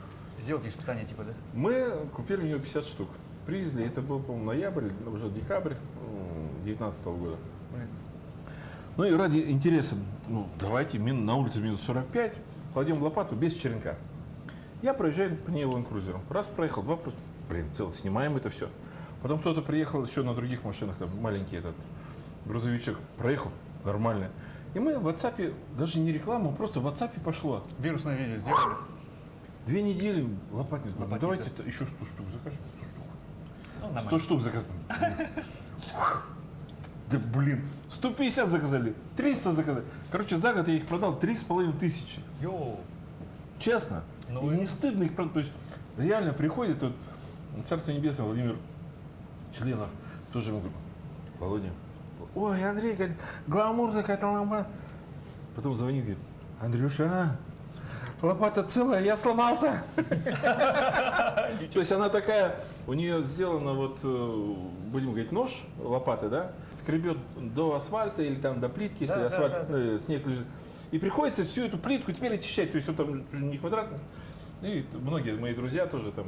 Speaker 1: Сделайте испытание типа, да?
Speaker 2: Мы купили у него 50 штук. Привезли, это был, по-моему, ноябрь, уже декабрь 2019 года.
Speaker 1: Блин.
Speaker 2: Ну и ради интереса, ну давайте на улице минус 45, кладем лопату без черенка. Я проезжаю по ней лэнд-крузером. Раз проехал, два просто, целый, снимаем это все. Потом кто-то приехал еще на других машинах, там маленький этот грузовичок, проехал, нормально. И мы в WhatsApp, даже не реклама, просто в WhatsApp пошло.
Speaker 1: Вирусное видео сделали.
Speaker 2: 2 недели лопатник. Ну,
Speaker 1: Лопатник,
Speaker 2: давайте
Speaker 1: да.
Speaker 2: еще 100 штук закажем, 100 штук.
Speaker 1: Ну,
Speaker 2: 100
Speaker 1: нормально.
Speaker 2: штук заказали. Да блин, 150 заказали, 300 заказали. Короче, за год я их продал 3500.
Speaker 1: Йоу.
Speaker 2: Честно.
Speaker 1: Ну,
Speaker 2: И не стыдно их продать. То есть реально приходит вот, Царство Небесное, Владимир Членов, тоже ему говорит, Володя, ой, Андрей, гламурная какая-то лампа. Потом звонит, говорит, Андрюша, лопата целая, я сломался. То есть она такая, у нее сделано вот, будем говорить, нож, лопаты, да, скребет до асфальта или там до плитки, если
Speaker 1: Да,
Speaker 2: асфальт,
Speaker 1: да.
Speaker 2: снег лежит. И приходится всю эту плитку теперь очищать, то есть он там не квадратный. И многие мои друзья тоже там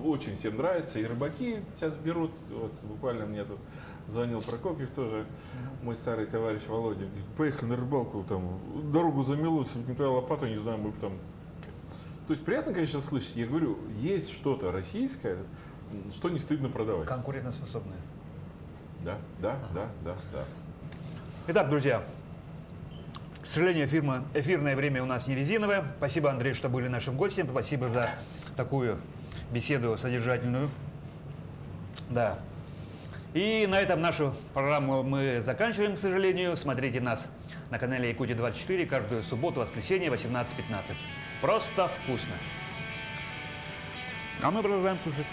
Speaker 2: очень всем нравится, и рыбаки сейчас берут, вот буквально мне тут звонил Прокопьев тоже, мой старый товарищ Володя, говорит, поехали на рыбалку, там, дорогу замело, если бы не твоя лопата, не знаю, мы бы там... То есть приятно, конечно, слышать, я говорю, есть что-то российское, что не стыдно продавать.
Speaker 1: Конкурентоспособная.
Speaker 2: Да.
Speaker 1: Итак, друзья, к сожалению, эфирное время у нас не резиновое. Спасибо, Андрей, что были нашим гостем. Спасибо за такую беседу содержательную. Да. И на этом нашу программу мы заканчиваем, к сожалению. Смотрите нас на канале Якутия 24 каждую субботу, воскресенье, 18:15. Просто вкусно. А мы продолжаем кушать.